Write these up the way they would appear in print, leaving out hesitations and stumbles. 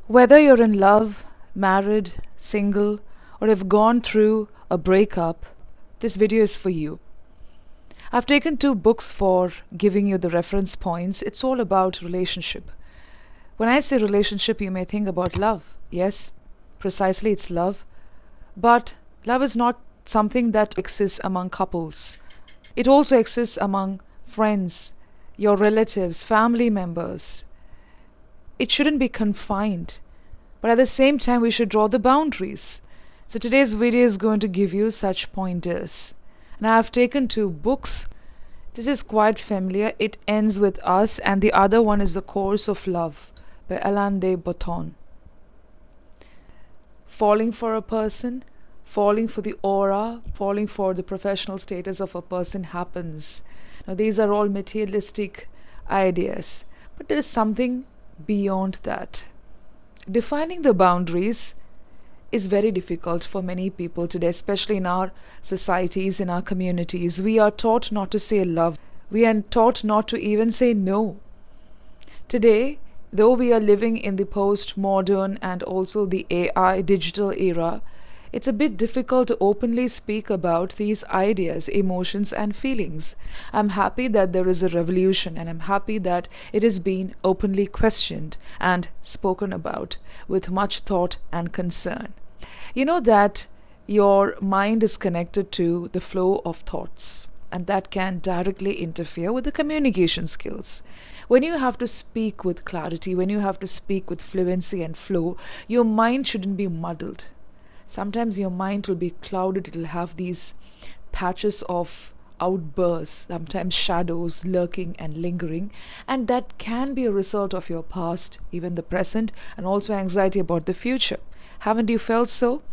Whether you're in love, married, single, or have gone through a breakup, this video is for you. I've taken two books for giving you the reference points. It's all about relationship. When I say relationship, you may think about love. Yes, precisely, it's love. But love is not something that exists among couples. It also exists among friends, your relatives, family members. It shouldn't be confined, but at the same time, we should draw the boundaries. So today's video is going to give you such pointers. And I have taken two books. This is quite familiar. It ends with us, and the other one is The Course of Love by Alain de Botton. Falling for a person, falling for the aura, falling for the professional status of a person happens. Now, these are all materialistic ideas, but there is something beyond that. Defining the boundaries is very difficult for many people today, especially in our societies, in our communities. We are taught not to say love. We are taught not to even say no. Today, though we are living in the post-modern and also the AI digital era, it's a bit difficult to openly speak about these ideas, emotions, and feelings. I'm happy that there is a revolution, and I'm happy that it is being openly questioned and spoken about with much thought and concern. You know that your mind is connected to the flow of thoughts, and that can directly interfere with the communication skills. When you have to speak with clarity, when you have to speak with fluency and flow, your mind shouldn't be muddled. Sometimes your mind will be clouded, it will have these patches of outbursts, sometimes shadows lurking and lingering, and that can be a result of your past, even the present, and also anxiety about the future. Haven't you felt so?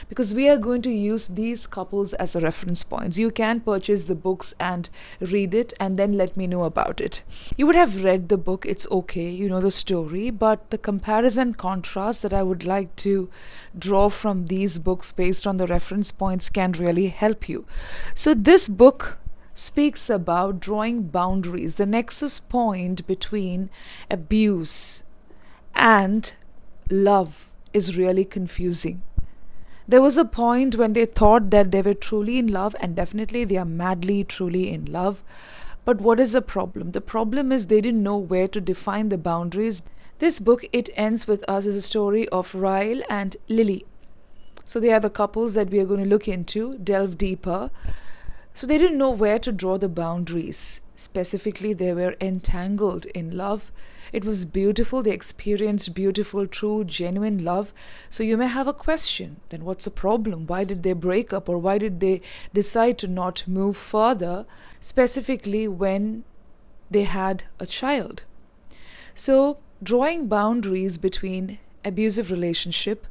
Because we are going to use these couples as a reference points. You can purchase the books and read it and then let me know about it. You would have read the book, it's okay, you know the story, but the comparison contrast that I would like to draw from these books based on the reference points can really help you. So this book speaks about drawing boundaries, the nexus point between abuse and love is really confusing. There was a point when they thought that they were truly in love, and definitely they are madly, truly in love. But what is the problem? The problem is they didn't know where to define the boundaries. This book, It Ends With Us, is a story of Ryle and Lily. So they are the couples that we are going to look into, delve deeper. So they didn't know where to draw the boundaries. Specifically, they were entangled in love. It was beautiful. They experienced beautiful, true, genuine love. So you may have a question. Then what's the problem? Why did they break up, or why did they decide to not move further, specifically when they had a child? So drawing boundaries between abusive relationship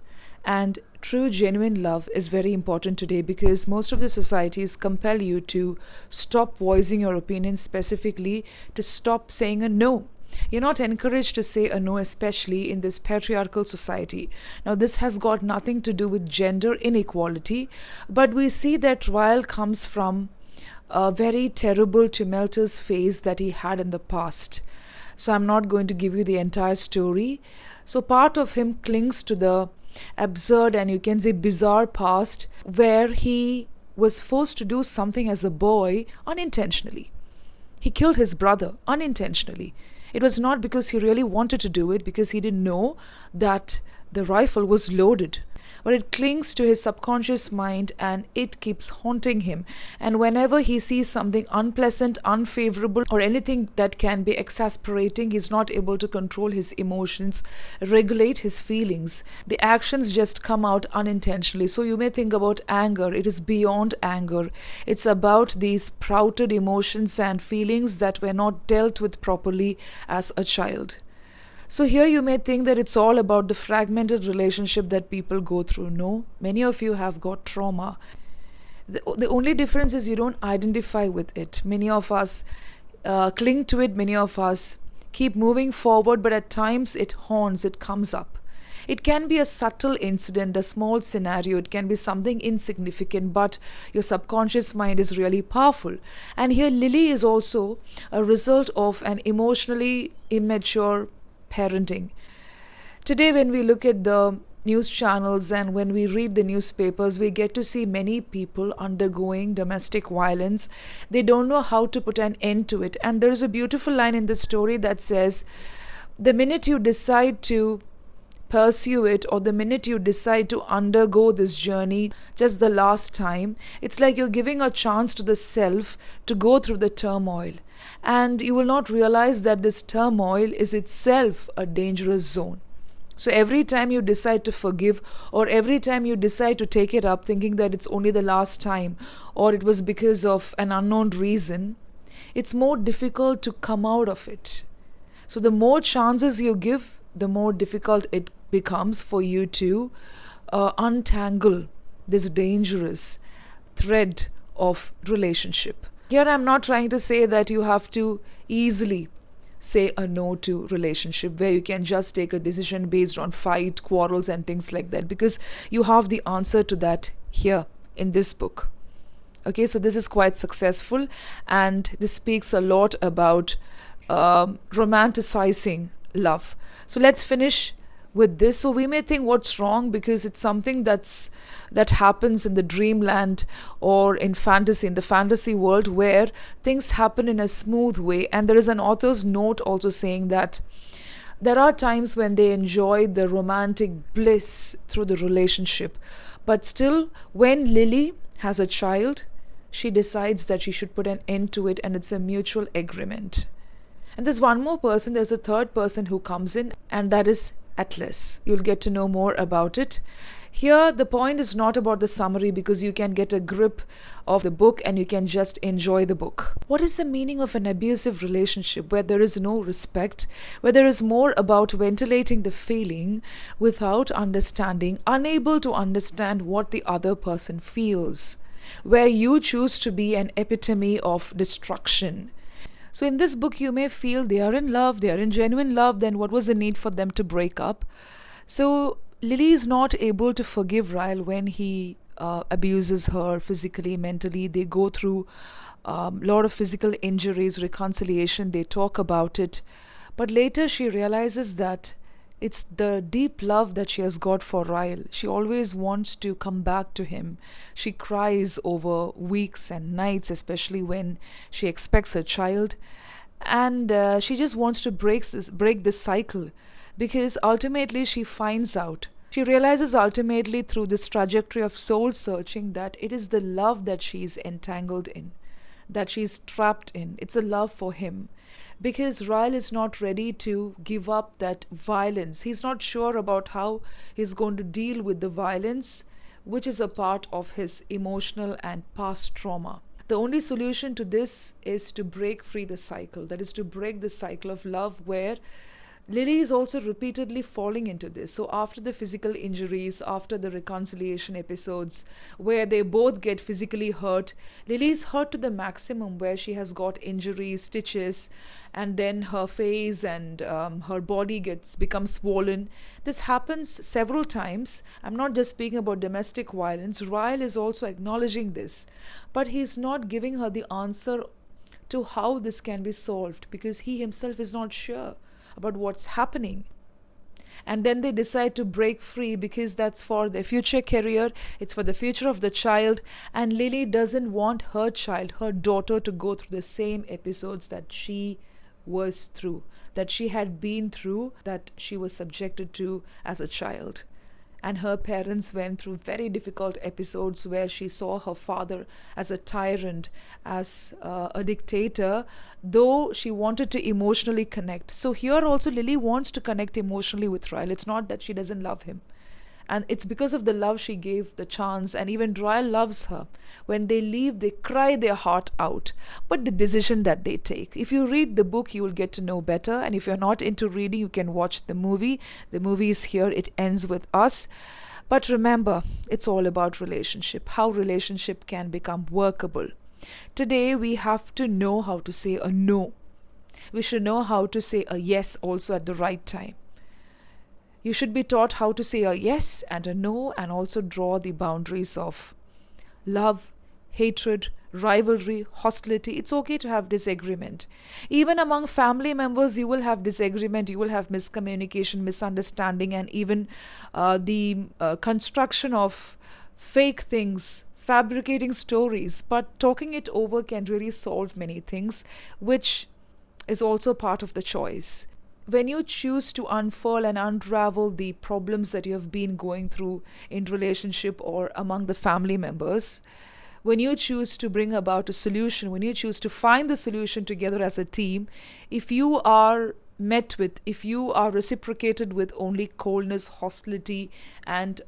and true genuine love is very important today, because most of the societies compel you to stop voicing your opinion, specifically to stop saying a no. You're not encouraged to say a no, especially in this patriarchal society. Now, this has got nothing to do with gender inequality, but we see that Ryle comes from a very terrible, tumultuous phase that he had in the past. So I'm not going to give you the entire story. So part of him clings to the absurd and you can say bizarre past, where he was forced to do something as a boy unintentionally. He killed his brother unintentionally. It was not because he really wanted to do it, because he didn't know that the rifle was loaded. But it clings to his subconscious mind and it keeps haunting him. And whenever he sees something unpleasant, unfavorable, or anything that can be exasperating, he's not able to control his emotions, regulate his feelings. The actions just come out unintentionally. So you may think about anger. It is beyond anger. It's about these sprouted emotions and feelings that were not dealt with properly as a child. So here you may think that it's all about the fragmented relationship that people go through. No, many of you have got trauma. The only difference is you don't identify with it. Many of us cling to it. Many of us keep moving forward, but at times it haunts, it comes up. It can be a subtle incident, a small scenario. It can be something insignificant, but your subconscious mind is really powerful. And here Lily is also a result of an emotionally immature parenting. Today, when we look at the news channels and when we read the newspapers, we get to see many people undergoing domestic violence. They don't know how to put an end to it. And there's a beautiful line in the story that says, the minute you decide to pursue it, or the minute you decide to undergo this journey just the last time, it's like you're giving a chance to the self to go through the turmoil. And you will not realize that this turmoil is itself a dangerous zone. So every time you decide to forgive, or every time you decide to take it up thinking that it's only the last time, or it was because of an unknown reason, it's more difficult to come out of it. So the more chances you give, the more difficult it becomes for you to untangle this dangerous thread of relationship. Here I'm not trying to say that you have to easily say a no to relationship where you can just take a decision based on fight, quarrels and things like that, because you have the answer to that here in this book. Okay, so this is quite successful, and this speaks a lot about romanticizing love. So let's finish with this. So we may think what's wrong because it's something that happens in the dreamland or in fantasy, in the fantasy world, where things happen in a smooth way. And there is an author's note also saying that there are times when they enjoy the romantic bliss through the relationship, but still when Lily has a child, she decides that she should put an end to it, and it's a mutual agreement. And there's one more person, there's a third person who comes in, and that is Atlas. You'll get to know more about it. Here, the point is not about the summary, because you can get a grip of the book and you can just enjoy the book. What is the meaning of an abusive relationship where there is no respect, where there is more about ventilating the feeling without understanding, unable to understand what the other person feels, where you choose to be an epitome of destruction? So in this book, you may feel they are in love, they are in genuine love, then what was the need for them to break up? So Lily is not able to forgive Ryle when he abuses her physically, mentally. They go through a lot of physical injuries, reconciliation, they talk about it. But later she realizes that it's the deep love that she has got for Ryle. She always wants to come back to him. She cries over weeks and nights, especially when she expects her child. And she just wants to break this cycle, because ultimately she finds out. She realizes ultimately through this trajectory of soul searching that it is the love that she's entangled in, that she's trapped in. It's a love for him. Because Ryle is not ready to give up that violence. He's not sure about how he's going to deal with the violence, which is a part of his emotional and past trauma. The only solution to this is to break free the cycle. That is to break the cycle of love, where Lily is also repeatedly falling into this. So after the physical injuries, after the reconciliation episodes where they both get physically hurt, Lily is hurt to the maximum, where she has got injuries, stitches, and then her face and her body becomes swollen. This happens several times. I'm not just speaking about domestic violence. Ryle is also acknowledging this, but he's not giving her the answer to how this can be solved, because he himself is not sure about what's happening. And then they decide to break free, because that's for their future career, it's for the future of the child, and Lily doesn't want her child, her daughter, to go through the same episodes that she was through, that she had been through, that she was subjected to as a child. And her parents went through very difficult episodes where she saw her father as a tyrant, as a dictator, though she wanted to emotionally connect. So here also Lily wants to connect emotionally with Ryle. It's not that she doesn't love him. And it's because of the love she gave the chance. And even Ryle loves her. When they leave, they cry their heart out. But the decision that they take, if you read the book, you will get to know better. And if you're not into reading, you can watch the movie. The movie is here. It ends with us. But remember, it's all about relationship, how relationship can become workable. Today, we have to know how to say a no. We should know how to say a yes also at the right time. You should be taught how to say a yes and a no, and also draw the boundaries of love, hatred, rivalry, hostility. It's okay to have disagreement. Even among family members, you will have disagreement, you will have miscommunication, misunderstanding, and even the construction of fake things, fabricating stories. But talking it over can really solve many things, which is also part of the choice. When you choose to unfurl and unravel the problems that you have been going through in relationship or among the family members, when you choose to bring about a solution, when you choose to find the solution together as a team, if you are met with, if you are reciprocated with only coldness, hostility, and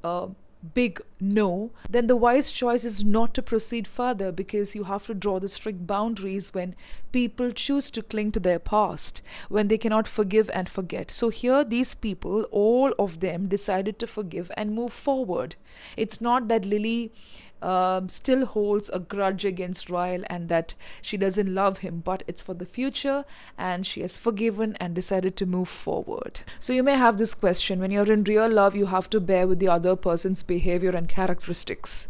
big no, then the wise choice is not to proceed further, because you have to draw the strict boundaries when people choose to cling to their past, when they cannot forgive and forget. So here, these people, all of them decided to forgive and move forward. It's not that Lily still holds a grudge against Ryle and that she doesn't love him, but it's for the future, and she has forgiven and decided to move forward. So you may have this question: when you're in real love, you have to bear with the other person's behavior and characteristics.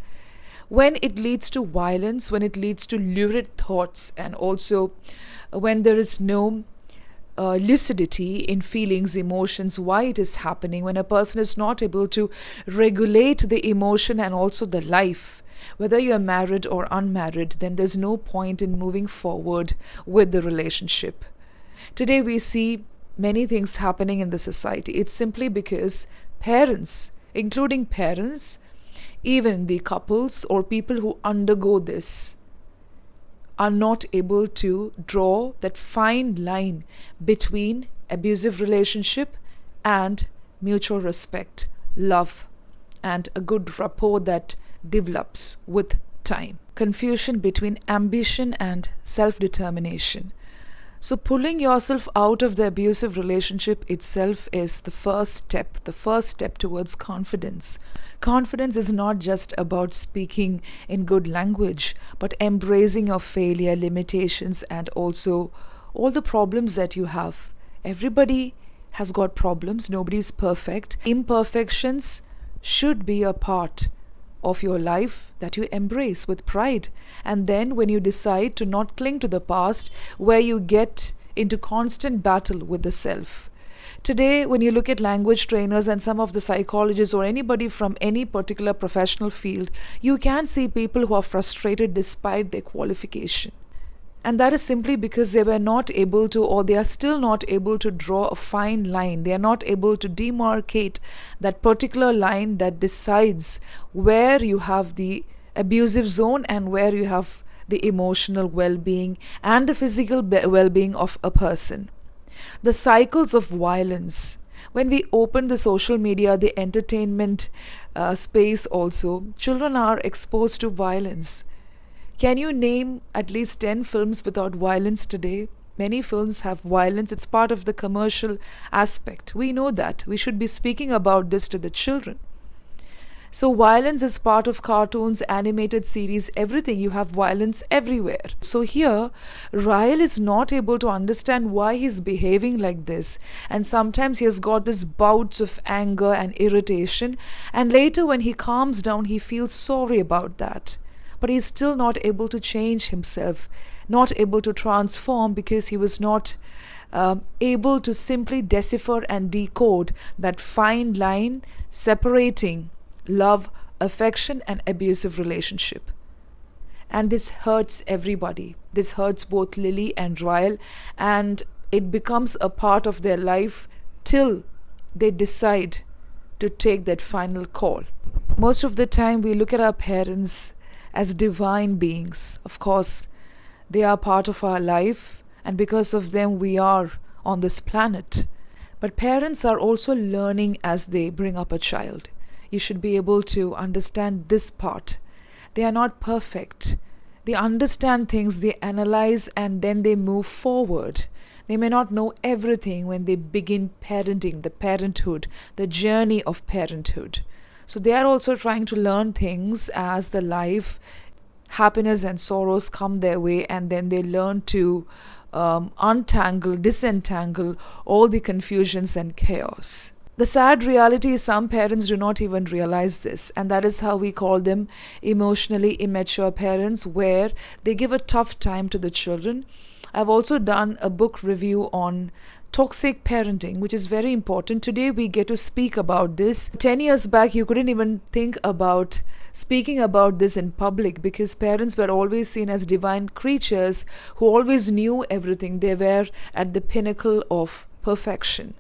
When it leads to violence, when it leads to lurid thoughts, and also when there is no lucidity in feelings, emotions, why it is happening, when a person is not able to regulate the emotion and also the life, whether you are married or unmarried, then there's no point in moving forward with the relationship. Today we see many things happening in the society. It's simply because parents, including parents, even the couples or people who undergo this, are not able to draw that fine line between abusive relationship and mutual respect, love, and a good rapport that develops with time. Confusion between ambition and self-determination. So pulling yourself out of the abusive relationship itself is the first step towards confidence. Confidence is not just about speaking in good language, but embracing your failure, limitations, and also all the problems that you have. Everybody has got problems. Nobody is perfect. Imperfections should be a part of your life that you embrace with pride. And then when you decide to not cling to the past, where you get into constant battle with the self. Today, when you look at language trainers and some of the psychologists or anybody from any particular professional field, you can see people who are frustrated despite their qualification. And that is simply because they were not able to, or they are still not able to draw a fine line. They are not able to demarcate that particular line that decides where you have the abusive zone and where you have the emotional well-being and the physical well-being of a person. The cycles of violence. When we open the social media, the entertainment space also, children are exposed to violence. Can you name at least 10 films without violence today? Many films have violence. It's part of the commercial aspect. We know that. We should be speaking about this to the children. So violence is part of cartoons, animated series, everything. You have violence everywhere. So here, Ryle is not able to understand why he's behaving like this. And sometimes he has got these bouts of anger and irritation. And later when he calms down, he feels sorry about that. But he's still not able to change himself, not able to transform, because he was not able to simply decipher and decode that fine line separating love, affection, and abusive relationship. And this hurts everybody. This hurts both Lily and Ryle, and it becomes a part of their life till they decide to take that final call. Most of the time we look at our parents as divine beings. Of course, they are part of our life, and because of them we are on this planet. But parents are also learning as they bring up a child. You should be able to understand this part. They are not perfect. They understand things, they analyze, and then they move forward. They may not know everything when they begin parenting, the parenthood, the journey of parenthood. So they are also trying to learn things as the life, happiness and sorrows come their way, and then they learn to untangle, disentangle all the confusions and chaos. The sad reality is some parents do not even realize this, and that is how we call them emotionally immature parents, where they give a tough time to the children. I've also done a book review on toxic parenting, which is very important. Today we get to speak about this. 10 years back, you couldn't even think about speaking about this in public because parents were always seen as divine creatures who always knew everything. They were at the pinnacle of perfection.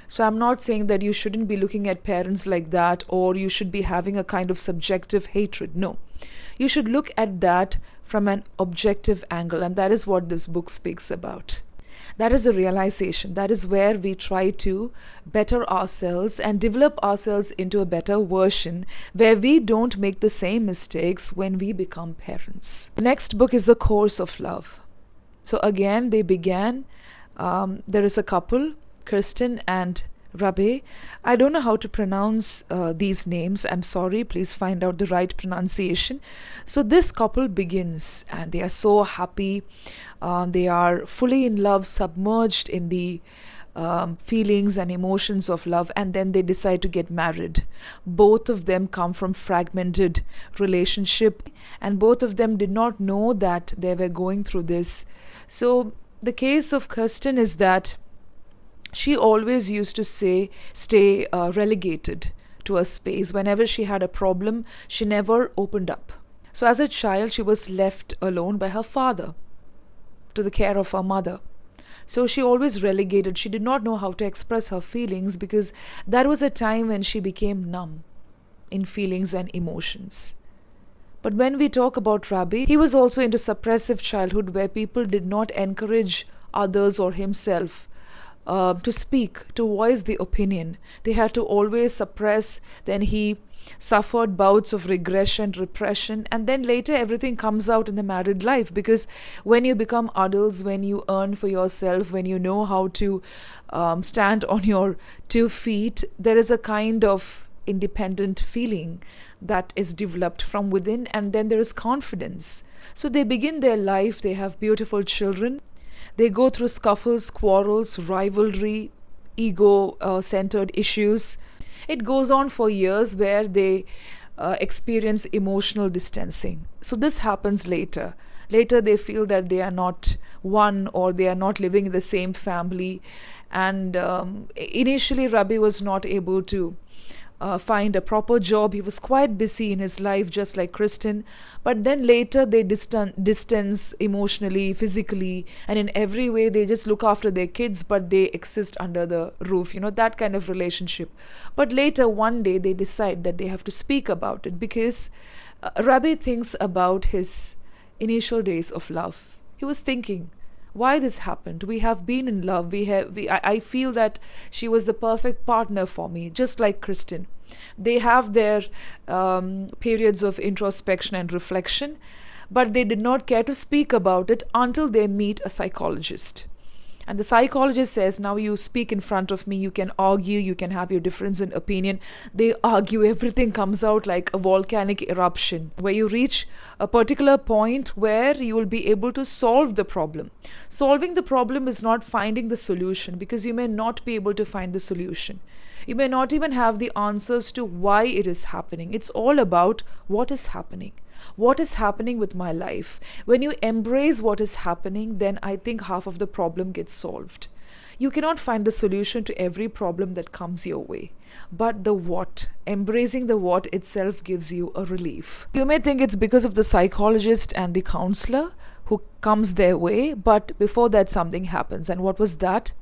So I'm not saying that you shouldn't be looking at parents like that or you should be having a kind of subjective hatred. No. You should look at that from an objective angle, and that is what this book speaks about. That is a realization. That is where we try to better ourselves and develop ourselves into a better version where we don't make the same mistakes when we become parents. The next book is The Course of Love. So again, they began, there is a couple, Kirsten and Rabbe. I don't know how to pronounce these names. I'm sorry. Please find out the right pronunciation. So this couple begins and they are so happy. They are fully in love, submerged in the feelings and emotions of love, and then they decide to get married. Both of them come from fragmented relationship, and both of them did not know that they were going through this. So the case of Kirsten is that she always used to stay relegated to a space. Whenever she had a problem, she never opened up. So as a child, she was left alone by her father to the care of her mother. So she always relegated. She did not know how to express her feelings because that was a time when she became numb in feelings and emotions. But when we talk about Rabbi, he was also into suppressive childhood where people did not encourage others or himself to speak, to voice the opinion. They had to always suppress. Then he suffered bouts of regression, repression, and then later everything comes out in the married life, because when you become adults, when you earn for yourself, when you know how to stand on your 2 feet, there is a kind of independent feeling that is developed from within, and then there is confidence. So they begin their life, they have beautiful children. They go through scuffles, quarrels, rivalry, ego-centered issues. It goes on for years where they experience emotional distancing. So this happens later. Later they feel that they are not one or they are not living in the same family. And initially Rabbi was not able to find a proper job. He was quite busy in his life, just like Kristen. But then later they distance emotionally, physically, and in every way they just look after their kids, but they exist under the roof, that kind of relationship. But later one day they decide that they have to speak about it, because Rabbi thinks about his initial days of love. He was thinking, why this happened. We have been in love. I feel that she was the perfect partner for me, just like Kristen. They have their periods of introspection and reflection, but they did not care to speak about it until they meet a psychologist. And the psychologist says, now you speak in front of me, you can argue, you can have your difference in opinion. They argue, everything comes out like a volcanic eruption, where you reach a particular point where you will be able to solve the problem. Solving the problem is not finding the solution, because you may not be able to find the solution. You may not even have the answers to why it is happening. It's all about what is happening. What is happening with my life? When you embrace what is happening, then I think half of the problem gets solved. You cannot find the solution to every problem that comes your way. But the what, embracing the what itself gives you a relief. You may think it's because of the psychologist and the counselor who comes their way, but before that something happens. And what was that?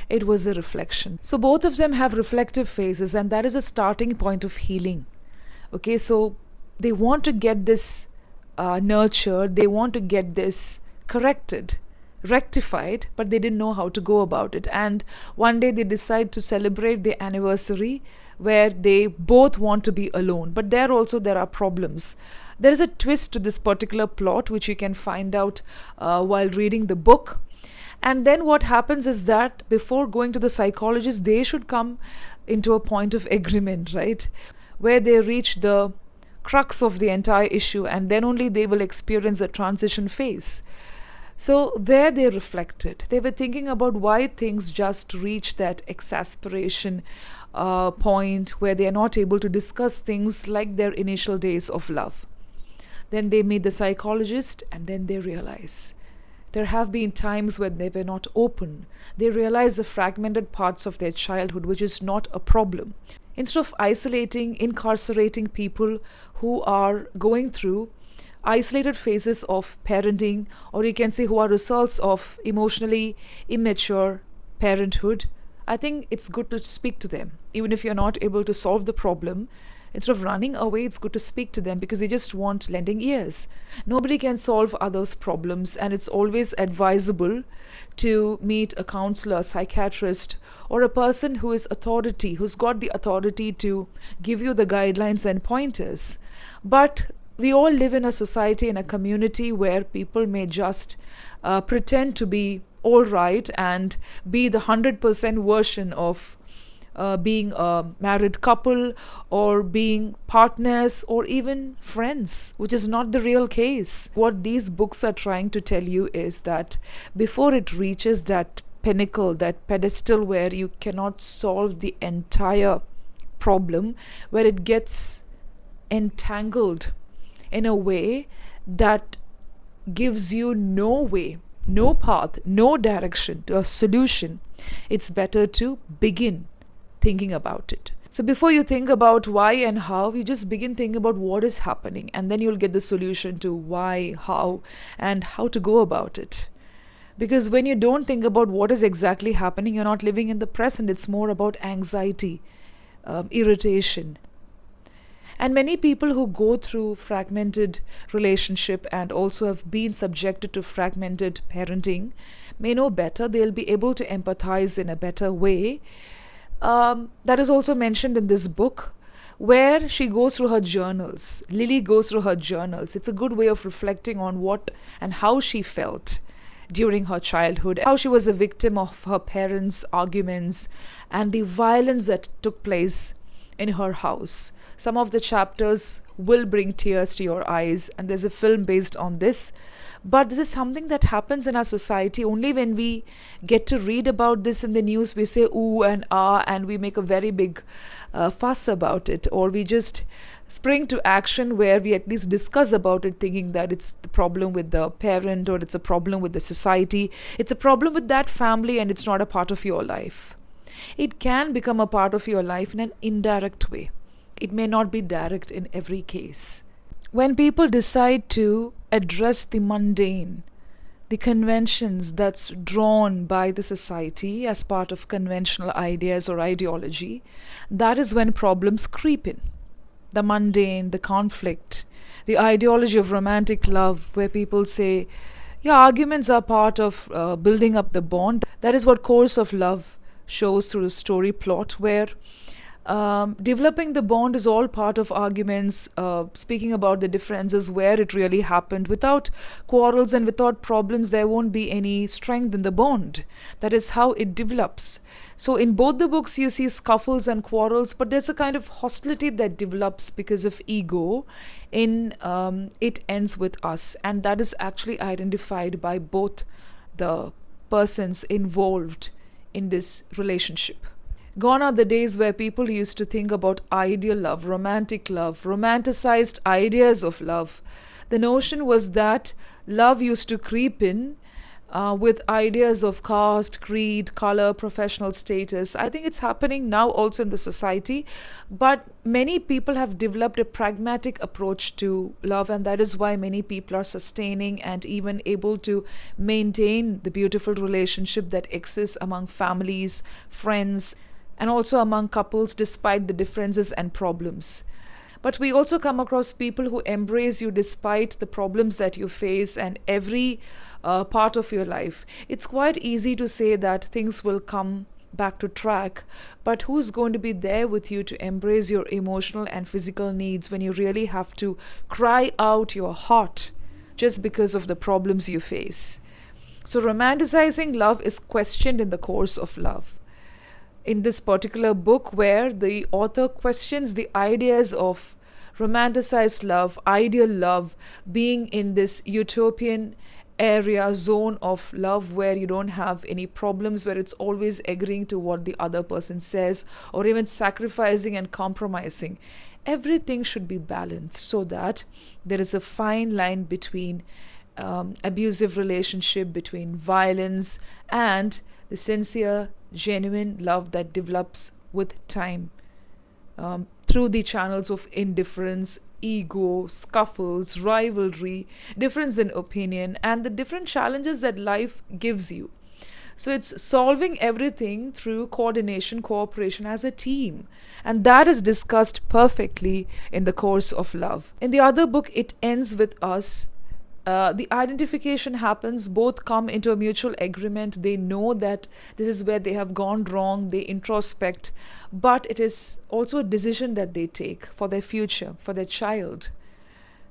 It was a reflection. So both of them have reflective phases, and that is a starting point of healing. Okay, so they want to get this nurtured, they want to get this corrected, rectified, but they didn't know how to go about it. And one day they decide to celebrate their anniversary where they both want to be alone. But there are problems. There is a twist to this particular plot, which you can find out while reading the book. And then what happens is that before going to the psychologist, they should come into a point of agreement, right? Where they reach the crux of the entire issue, and then only they will experience a transition phase. So there they reflected. They were thinking about why things just reach that exasperation point where they are not able to discuss things like their initial days of love. Then they meet the psychologist and then they realize there have been times when they were not open. They realize the fragmented parts of their childhood, which is not a problem. Instead of isolating, incarcerating people who are going through isolated phases of parenting, or you can say who are results of emotionally immature parenthood, I think it's good to speak to them. Even if you're not able to solve the problem, instead of running away, it's good to speak to them because they just want lending ears. Nobody can solve others' problems, and it's always advisable to meet a counselor, a psychiatrist, or a person who is authority, who's got the authority to give you the guidelines and pointers. But we all live in a society, in a community where people may just pretend to be all right and be the 100% version of being a married couple or being partners or even friends, which is not the real case. What these books are trying to tell you is that before it reaches that pinnacle, that pedestal where you cannot solve the entire problem, where it gets entangled in a way that gives you no way, no path, no direction to a solution, it's better to begin thinking about it. So before you think about why and how, you just begin thinking about what is happening, and then you'll get the solution to why, how, and how to go about it. Because when you don't think about what is exactly happening, you're not living in the present. It's more about anxiety, irritation. And many people who go through fragmented relationship and also have been subjected to fragmented parenting may know better. They'll be able to empathize in a better way. That is also mentioned in this book, where she goes through her journals. Lily goes through her journals. It's a good way of reflecting on what and how she felt during her childhood, how she was a victim of her parents' arguments and the violence that took place in her house. Some of the chapters will bring tears to your eyes, and there's a film based on this. But this is something that happens in our society. Only when we get to read about this in the news, we say ooh and ah, and we make a very big fuss about it, or we just spring to action where we at least discuss about it, thinking that it's the problem with the parent, or it's a problem with the society, it's a problem with that family, and it's not a part of your life. It can become a part of your life in an indirect way. It may not be direct in every case. When people decide to address the mundane, the conventions that's drawn by the society as part of conventional ideas or ideology, that is when problems creep in. The mundane, the conflict, the ideology of romantic love, where people say, yeah, arguments are part of building up the bond. That is what Course of Love shows through the story plot, where developing the bond is all part of arguments, speaking about the differences, where it really happened. Without quarrels and without problems, there won't be any strength in the bond. That is how it develops. So in both the books, you see scuffles and quarrels, but there's a kind of hostility that develops because of ego in It Ends With Us. And that is actually identified by both the persons involved in this relationship. Gone are the days where people used to think about ideal love, romanticized ideas of love. The notion was that love used to creep in with ideas of caste, creed, color, professional status. I think it's happening now also in the society, but many people have developed a pragmatic approach to love, and that is why many people are sustaining and even able to maintain the beautiful relationship that exists among families, friends, and also among couples despite the differences and problems. But we also come across people who embrace you despite the problems that you face and every part of your life. It's quite easy to say that things will come back to track, but who's going to be there with you to embrace your emotional and physical needs when you really have to cry out your heart just because of the problems you face? So romanticizing love is questioned in the Course of Love. In this particular book, where the author questions the ideas of romanticized love, ideal love, being in this utopian area, zone of love where you don't have any problems, where it's always agreeing to what the other person says, or even sacrificing and compromising. Everything should be balanced so that there is a fine line between abusive relationship, between violence, and the sincere, genuine love that develops with time, through the channels of indifference, ego, scuffles, rivalry, difference in opinion, and the different challenges that life gives you. So it's solving everything through coordination, cooperation as a team. And that is discussed perfectly in the course of love. In the other book, it ends with us. The identification happens, both come into a mutual agreement. They know that this is where they have gone wrong, they introspect, but it is also a decision that they take for their future, for their child.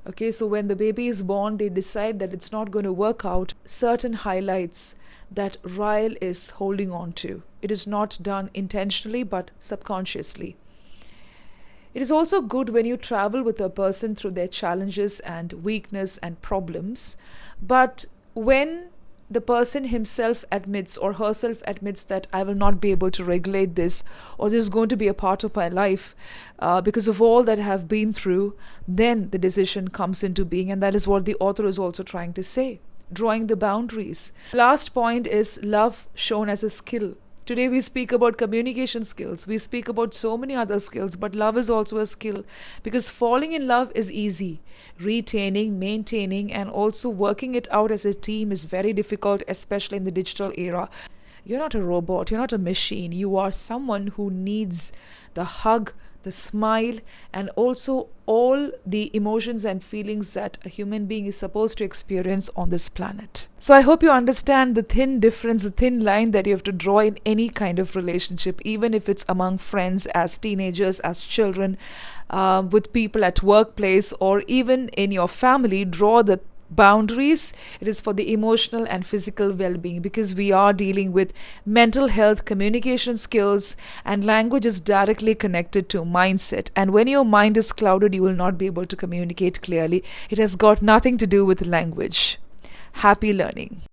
Okay, so when the baby is born, they decide that it's not going to work out. Certain highlights that Ryle is holding on to. It is not done intentionally but subconsciously. It is also good when you travel with a person through their challenges and weakness and problems. But when the person himself admits or herself admits that I will not be able to regulate this, or this is going to be a part of my life because of all that I have been through, then the decision comes into being. And that is what the author is also trying to say, drawing the boundaries. Last point is love shown as a skill. Today we speak about communication skills, we speak about so many other skills, but love is also a skill, because falling in love is easy. Retaining, maintaining, and also working it out as a team is very difficult, especially in the digital era. You're not a robot, you're not a machine. You are someone who needs the hug, the smile, and also all the emotions and feelings that a human being is supposed to experience on this planet. So I hope you understand the thin difference, the thin line that you have to draw in any kind of relationship, even if it's among friends, as teenagers, as children, with people at workplace, or even in your family. Draw the boundaries. It is for the emotional and physical well-being, because we are dealing with mental health, communication skills, and language is directly connected to mindset. And when your mind is clouded, you will not be able to communicate clearly. It has got nothing to do with language. Happy learning.